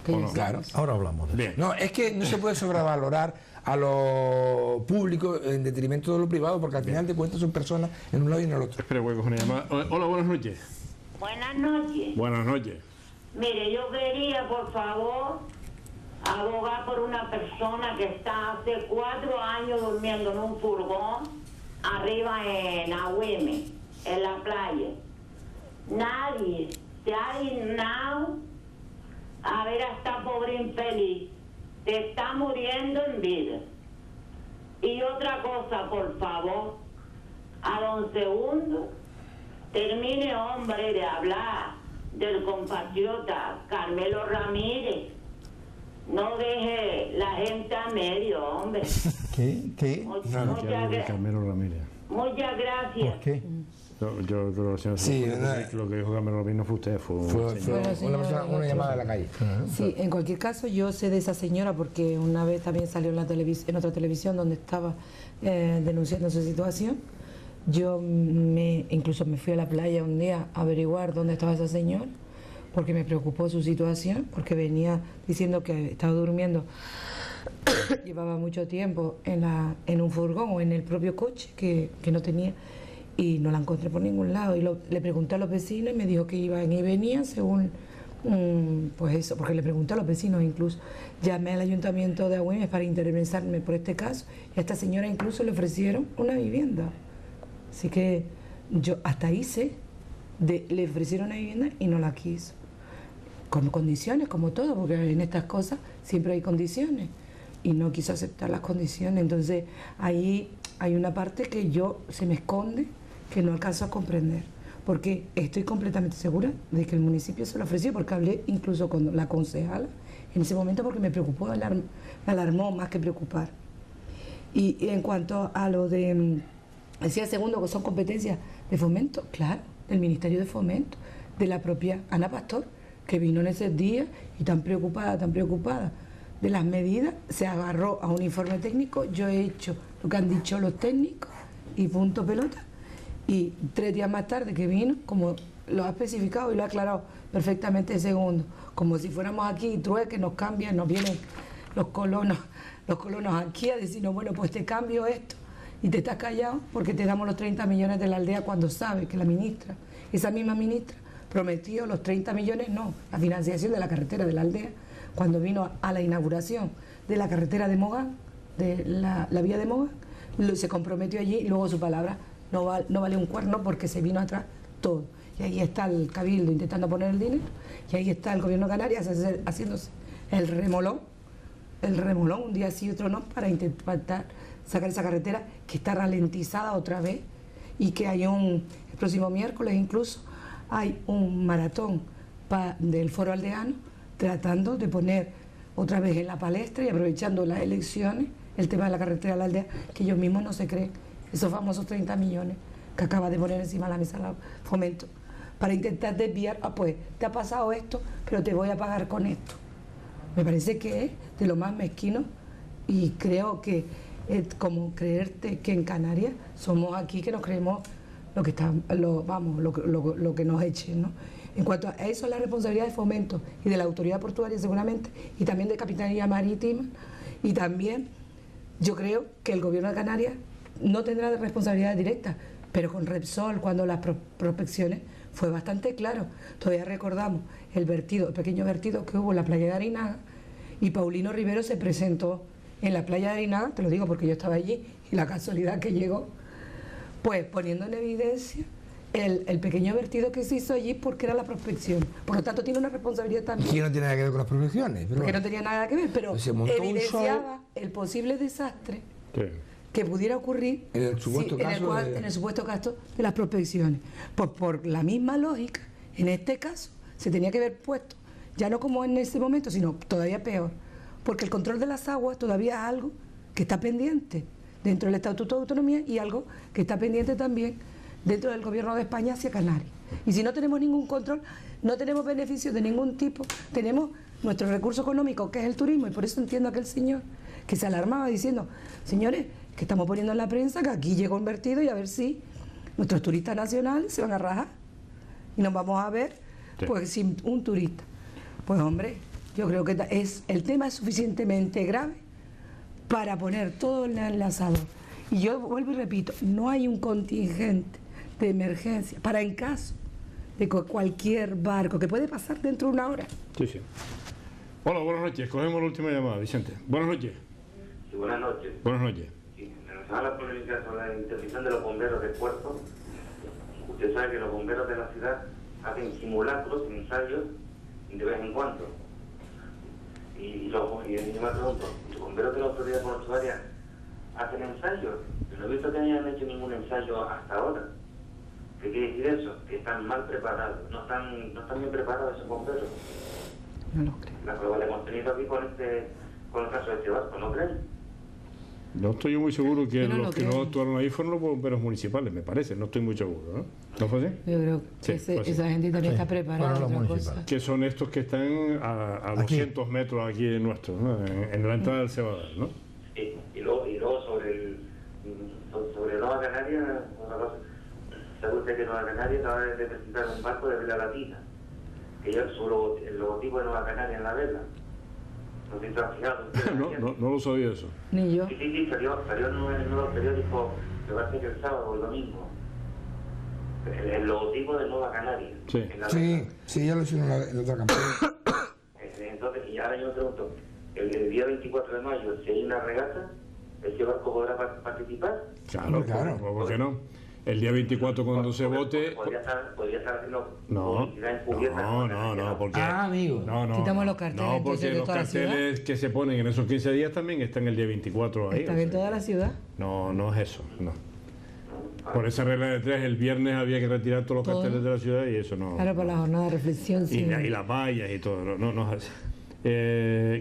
¿O no? Claro. Ahora hablamos de Bien. No, es que no se puede sobrevalorar a lo público en detrimento de lo privado, porque al final de cuentas son personas en un lado y en el otro. Espera, voy a coger una llamada. Hola, buenas noches. Buenas noches. Buenas noches. Mire, yo quería, por favor, abogar por una persona que está hace 4 años durmiendo en un furgón arriba en Agüime, en la playa. Nadie se ha dignado a ver a esta pobre infeliz. Se está muriendo en vida. Y otra cosa, por favor, a don Segundo, termine, hombre, de hablar del compatriota Carmelo Ramírez. No deje la gente a medio, hombre. ¿Qué? Carmelo Ramírez. Muchas gracias. ¿Por qué? Yo creo que Sí, lo que dijo Carmelo Ramírez no fue usted, fue una llamada de la calle. Sí, en cualquier caso yo sé de esa señora porque una vez también salió en otra televisión donde estaba denunciando su situación. Yo incluso me fui a la playa un día a averiguar dónde estaba esa señora porque me preocupó su situación, porque venía diciendo que estaba durmiendo, llevaba mucho tiempo en un furgón o en el propio coche que no tenía, y no la encontré por ningún lado. Y le pregunté a los vecinos y me dijo que iban y venían según, pues eso, porque le pregunté a los vecinos incluso. Llamé al ayuntamiento de Agüimes para interesarme por este caso y a esta señora incluso le ofrecieron una vivienda. Así que yo hasta ahí sé, le ofrecieron una vivienda y no la quiso. Con condiciones, como todo, porque en estas cosas siempre hay condiciones. Y no quiso aceptar las condiciones. Entonces ahí hay una parte que se me esconde, que no alcanzo a comprender, porque estoy completamente segura de que el municipio se lo ofreció, porque hablé incluso con la concejala en ese momento porque me preocupó, me alarmó más que preocupar. Y en cuanto a lo de, decía Segundo, que son competencias de Fomento, claro, del Ministerio de Fomento, de la propia Ana Pastor, que vino en ese día y tan preocupada de las medidas, se agarró a un informe técnico. Yo he hecho lo que han dicho los técnicos y punto pelota. Y 3 días más tarde que vino, como lo ha especificado y lo ha aclarado perfectamente Segundo, como si fuéramos aquí y trueque, nos cambian, nos vienen los colonos aquí a decirnos, bueno, pues te cambio esto y te estás callado porque te damos los 30 millones de la aldea, cuando sabe que la ministra, esa misma ministra, prometió los 30 millones, no, la financiación de la carretera de la aldea, cuando vino a la inauguración de la carretera de Mogán, de la vía de Mogán, se comprometió allí y luego su palabra no vale un cuerno porque se vino atrás todo. Y ahí está el Cabildo intentando poner el dinero, y ahí está el gobierno de Canarias haciéndose el remolón un día sí y otro no, para intentar sacar esa carretera que está ralentizada otra vez, y que hay el próximo miércoles incluso hay un maratón del Foro Aldeano tratando de poner otra vez en la palestra y aprovechando las elecciones el tema de la carretera de la aldea, que ellos mismos no se creen esos famosos 30 millones que acaba de poner encima de la mesa Fomento para intentar desviar, pues te ha pasado esto, pero te voy a pagar con esto. Me parece que es de lo más mezquino, y creo que es como creerte que en Canarias somos aquí que nos creemos lo que nos echen, ¿no? En cuanto a eso, la responsabilidad de Fomento y de la autoridad portuaria seguramente, y también de Capitanía Marítima, y también yo creo que el gobierno de Canarias no tendrá responsabilidad directa, pero con Repsol, cuando las prospecciones, fue bastante claro. Todavía recordamos el pequeño vertido que hubo en la playa de Arinaga, y Paulino Rivero se presentó en la playa de Arinaga, te lo digo porque yo estaba allí, y la casualidad que llegó, pues poniendo en evidencia el pequeño vertido que se hizo allí porque era la prospección. Por lo tanto, tiene una responsabilidad también. Que no tiene nada que ver con las prospecciones. Porque no tenía nada que ver, pero evidenciaba el posible desastre que pudiera ocurrir en el supuesto caso de las prospecciones. Pues por la misma lógica, en este caso, se tenía que haber puesto, ya no como en ese momento, sino todavía peor, porque el control de las aguas todavía es algo que está pendiente dentro del Estatuto de Autonomía, y algo que está pendiente también dentro del gobierno de España hacia Canarias. Y si no tenemos ningún control, no tenemos beneficios de ningún tipo, tenemos nuestro recurso económico, que es el turismo, y por eso entiendo a aquel señor que se alarmaba diciendo, señores, que estamos poniendo en la prensa que aquí llegó un vertido y a ver si nuestros turistas nacionales se van a rajar y nos vamos a ver pues sin un turista. Pues hombre, yo creo que el tema es suficientemente grave para poner todo en el asador. Y yo vuelvo y repito, no hay un contingente de emergencia para en caso de cualquier barco que puede pasar dentro de una hora. Sí, sí. Hola, buenas noches. Cogemos la última llamada, Vicente. Buenas noches. Sí, buenas noches. Buenas noches. Sí, en relación a la polémica sobre la intervención de los bomberos del puerto, usted sabe que los bomberos de la ciudad hacen simulacros, ensayos, de vez en cuando. Y yo me pregunto, ¿los bomberos de la autoridad portuaria hacen ensayos? Yo no he visto que hayan hecho ningún ensayo hasta ahora. ¿Qué quiere decir eso? Que están mal preparados, no están bien preparados esos bomberos. No lo creo. La prueba la hemos tenido aquí con el caso de este barco, ¿no creen? No estoy muy seguro que los que no actuaron ahí fueron los bomberos municipales, me parece, no estoy muy seguro, ¿no? ¿No fue así? Yo creo que esa gente también está preparada. Que son estos que están a 200 metros aquí de nuestros, ¿no? En la entrada del Cebadal, ¿no? Sí, y luego sobre Nueva Canaria, otra cosa. ¿Sabe usted que Nueva Canaria acaba de presentar un barco de vela latina? Que lleva el logotipo de Nueva Canaria en la vela. No sé si está fijado. No lo sabía eso. Ni yo. Sí, salió en unos periódicos, me parece que el sábado o el domingo. El logotipo de Nueva Canaria. Sí, ya lo hicieron en otra campaña. Entonces, y ahora yo me pregunto, el día 24 de mayo, si hay una regata, ¿ese barco podrá participar? Claro. ¿Por qué no? El día 24 cuando se vote... Podría estar haciendo publicidad encubierta. No, porque... amigo. No. Quitamos los carteles. No, porque los carteles que se ponen en esos 15 días también están el día 24 ahí. ¿Están en toda la ciudad? No es eso, no. Por esa regla de 3, el viernes había que retirar todos los carteles de la ciudad y eso no... Claro, para la jornada de reflexión, sí. Y las vallas y todo, no es así.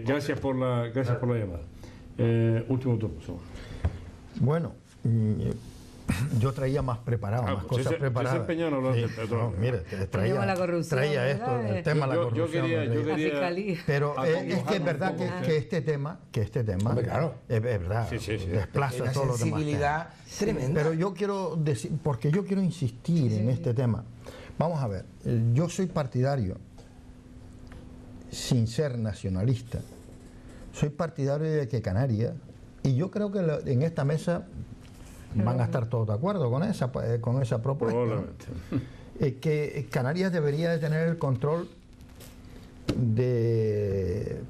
Gracias por la llamada. Último turno. Bueno... Yo traía más preparado, más cosas preparadas. Mire, traía esto, el tema de la corrupción. Pero es que es verdad que este tema, es verdad, desplaza todos los demás temas. Tremenda. Pero yo quiero decir, porque yo quiero insistir en este tema. Vamos a ver, yo soy partidario, sin ser nacionalista, soy partidario de que Canarias, y yo creo que en esta mesa van a estar todos de acuerdo con esa propuesta, ¿no? que Canarias debería de tener el control de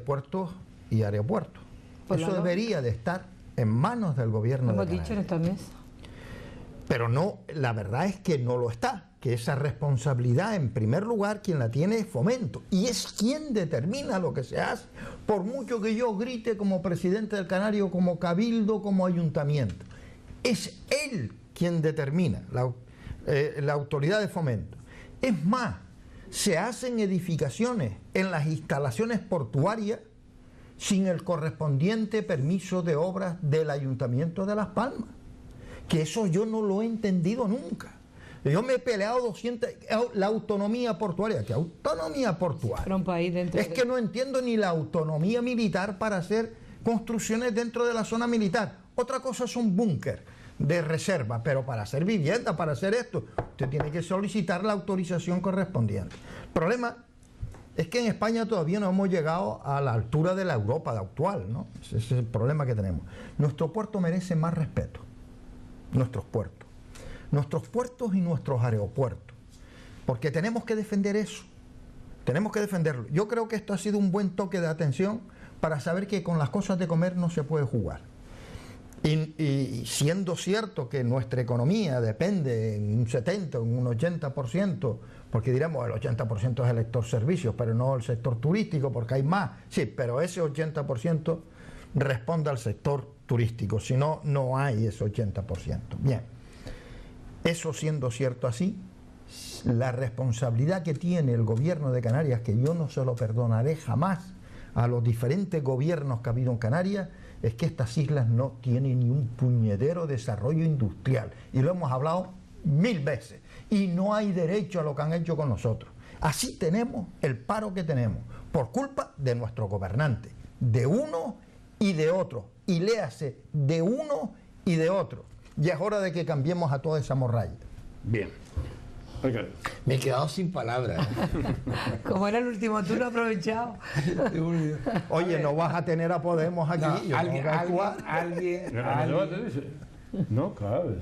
puertos y aeropuertos. Eso debería de estar en manos del gobierno de Canarias. Hemos dicho en esta mesa. Pero no, la verdad es que no lo está, que esa responsabilidad, en primer lugar, quien la tiene es Fomento, y es quien determina lo que se hace, por mucho que yo grite como presidente del Canario, como cabildo, como ayuntamiento. Es él quien determina, la autoridad de Fomento. Es más, se hacen edificaciones en las instalaciones portuarias sin el correspondiente permiso de obras del Ayuntamiento de Las Palmas. Que eso yo no lo he entendido nunca. Yo me he peleado la autonomía portuaria. ¿Qué autonomía portuaria? Era un país dentro es que no entiendo ni la autonomía militar para hacer construcciones dentro de la zona militar. Otra cosa son búnker de reserva, pero para hacer vivienda, para hacer esto, usted tiene que solicitar la autorización correspondiente. El problema es que en España todavía no hemos llegado a la altura de la Europa actual, ¿no? Ese es el problema que tenemos. Nuestro puerto merece más respeto. Nuestros puertos y nuestros aeropuertos, porque tenemos que defender eso, tenemos que defenderlo. Yo creo que esto ha sido un buen toque de atención para saber que con las cosas de comer no se puede jugar. Y siendo cierto que nuestra economía depende en un 70, en un 80%, porque diremos el 80% es el sector servicios, pero no el sector turístico, porque hay más, sí, pero ese 80% responde al sector turístico, si no, no hay ese 80%. Bien, eso siendo cierto así, la responsabilidad que tiene el gobierno de Canarias, que yo no se lo perdonaré jamás a los diferentes gobiernos que ha habido en Canarias, es que estas islas no tienen ni un puñetero desarrollo industrial, y lo hemos hablado 1000 veces, y no hay derecho a lo que han hecho con nosotros. Así tenemos el paro que tenemos, por culpa de nuestros gobernantes, de uno y de otro, y léase, de uno y de otro. Ya es hora de que cambiemos a toda esa morralla. Bien. Okay. Me he quedado sin palabras. Como era el último turno, aprovechado. Oye, no vas a tener a Podemos aquí. No,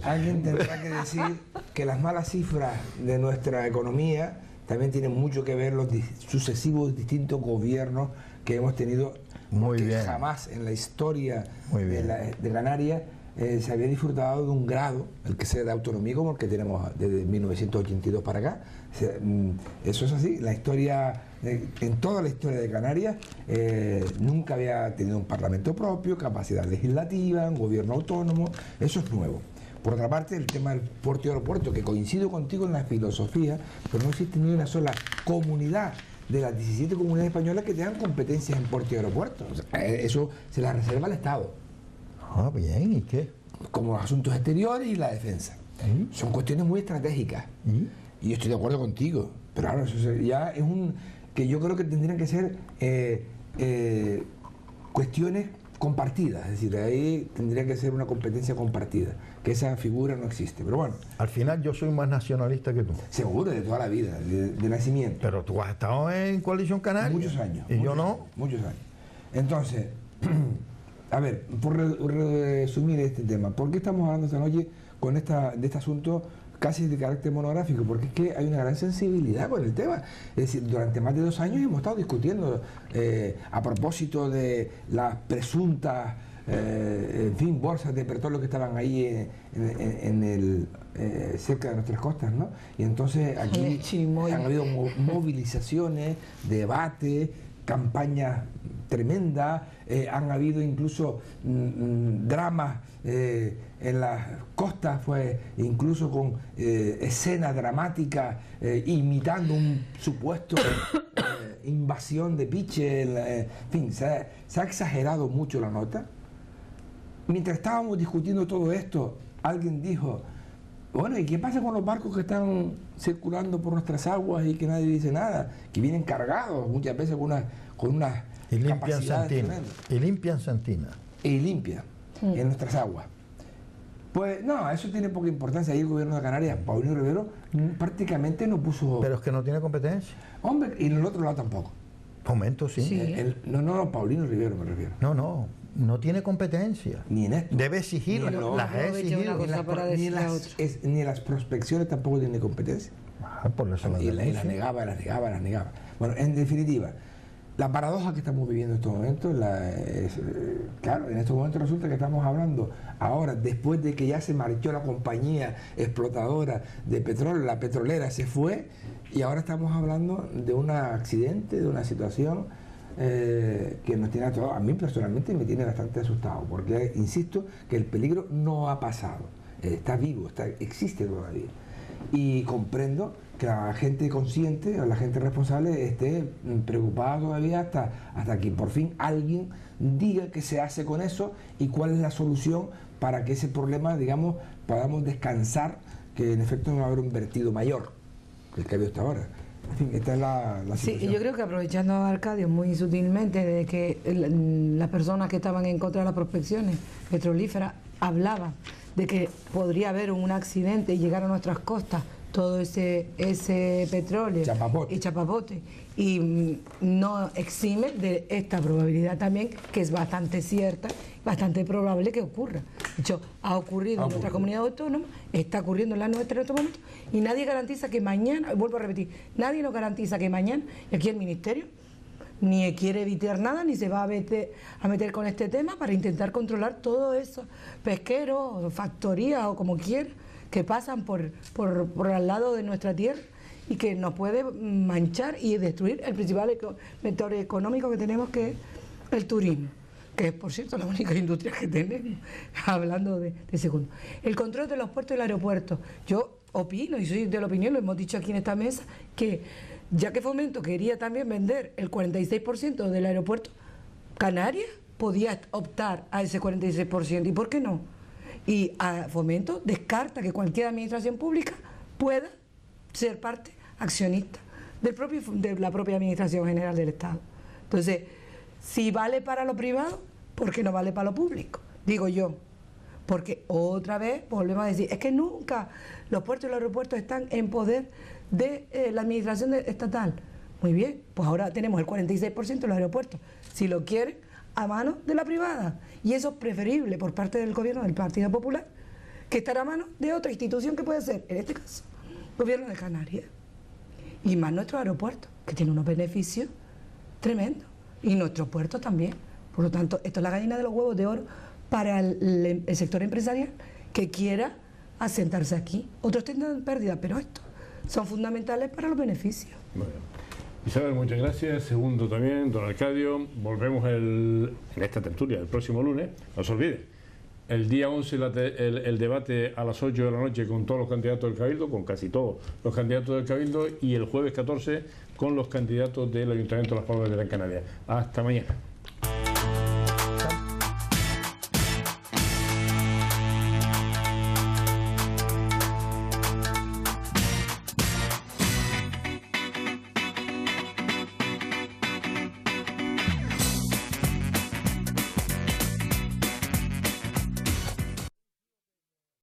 alguien tendrá que decir que las malas cifras de nuestra economía también tienen mucho que ver los sucesivos distintos gobiernos que hemos tenido. Muy bien. Jamás en la historia de Canarias se había disfrutado de un grado, el que sea de autonomía, como el que tenemos desde 1982 para acá. Eso es así. La historia, en toda la historia de Canarias, nunca había tenido un parlamento propio, capacidad legislativa, un gobierno autónomo. Eso es nuevo. Por otra parte, el tema del puerto y aeropuerto, que coincido contigo en la filosofía, pero no existe ni una sola comunidad de las 17 comunidades españolas que tengan competencias en puerto y aeropuerto. O sea, eso se la reserva al Estado. Ah, bien, ¿y qué? Como los asuntos exteriores y la defensa. Son cuestiones muy estratégicas. Y yo estoy de acuerdo contigo. Pero claro, eso ya es que yo creo que tendrían que ser cuestiones compartidas. Es decir, ahí tendría que ser una competencia compartida. Que esa figura no existe. Pero bueno. Al final yo soy más nacionalista que tú. Seguro, de toda la vida, de nacimiento. Pero tú has estado en Coalición Canaria. Muchos años. Y yo no. Muchos años. Entonces, a ver, por resumir este tema, ¿por qué estamos hablando esta noche de este asunto casi de carácter monográfico? Porque es que hay una gran sensibilidad con el tema. Es decir, durante más de 2 años hemos estado discutiendo a propósito de las presuntas en fin, bolsas de petróleo que estaban ahí cerca de nuestras costas, ¿no? Y entonces aquí han habido movilizaciones, debates, campañas tremendas, han habido incluso dramas en las costas, pues incluso con escenas dramáticas imitando un supuesto invasión de piche, en fin, se ha exagerado mucho la nota. Mientras estábamos discutiendo todo esto, alguien dijo, bueno, ¿y qué pasa con los barcos que están circulando por nuestras aguas y que nadie dice nada? Que vienen cargados muchas veces con unas y limpian Santina. Y limpian Santina. Y limpian en nuestras aguas. Pues no, eso tiene poca importancia. Ahí el gobierno de Canarias, Paulino Rivero, prácticamente no puso... Pero es que no tiene competencia. Hombre, y en el otro lado tampoco. Momento, sí. No, Paulino Rivero me refiero. No tiene competencia. Ni en esto. Debe exigirla. Las ha exigido. Ni en las prospecciones tampoco tiene competencia. Por eso y las negaba. Bueno, en definitiva, la paradoja que estamos viviendo en estos momentos, claro, en estos momentos resulta que estamos hablando ahora, después de que ya se marchó la compañía explotadora de petróleo, la petrolera se fue, y ahora estamos hablando de un accidente, de una situación que nos tiene a todos, a mí personalmente me tiene bastante asustado, porque insisto que el peligro no ha pasado, está vivo, existe todavía. Y comprendo que la gente consciente o la gente responsable esté preocupada todavía hasta que por fin alguien diga qué se hace con eso y cuál es la solución para que ese problema, digamos, podamos descansar, que en efecto no va a haber un vertido mayor que el que ha habido hasta ahora. En fin, esta es la situación. Sí, yo creo que aprovechando a Arcadio muy sutilmente de que las personas que estaban en contra de las prospecciones petrolíferas hablaban de que podría haber un accidente y llegar a nuestras costas todo ese petróleo y chapapote, y no exime de esta probabilidad también, que es bastante cierta, bastante probable que ocurra. De hecho, ha ocurrido en nuestra comunidad autónoma, está ocurriendo en la nuestra en estos momentos, y nadie garantiza que mañana, vuelvo a repetir, nadie nos garantiza que mañana, y aquí el Ministerio ni quiere evitar nada, ni se va a meter con este tema para intentar controlar todo eso, pesqueros, factorías o como quiera, que pasan por al lado de nuestra tierra y que nos puede manchar y destruir el principal vector económico que tenemos, que es el turismo, que es, por cierto, la única industria que tenemos, hablando de segundo. El control de los puertos y el aeropuerto. Yo opino, y soy de la opinión, lo hemos dicho aquí en esta mesa, que ya que Fomento quería también vender el 46% del aeropuerto, Canarias podía optar a ese 46%, ¿y por qué no? Y a Fomento descarta que cualquier administración pública pueda ser parte accionista de la propia Administración General del Estado. Entonces, si vale para lo privado, ¿por qué no vale para lo público? Digo yo, porque otra vez volvemos a decir, es que nunca los puertos y los aeropuertos están en poder de la administración estatal. Muy bien, pues ahora tenemos el 46% de los aeropuertos, si lo quieren, a manos de la privada, y eso es preferible por parte del gobierno del Partido Popular que estar a manos de otra institución, que puede ser, en este caso, el gobierno de Canarias, y más nuestro aeropuerto, que tiene unos beneficios tremendos, y nuestros puertos también. Por lo tanto, esto es la gallina de los huevos de oro para el sector empresarial que quiera asentarse aquí. Otros tendrán pérdidas, pero estos son fundamentales para los beneficios. Bueno. Isabel, muchas gracias. Segundo también, don Arcadio. Volvemos en esta tertulia el próximo lunes. No se olvide, el día 11 el debate a las 8 de la noche con todos los candidatos del Cabildo, con casi todos los candidatos del Cabildo, y el jueves 14 con los candidatos del Ayuntamiento de Las Palmas de Gran Canaria. Hasta mañana.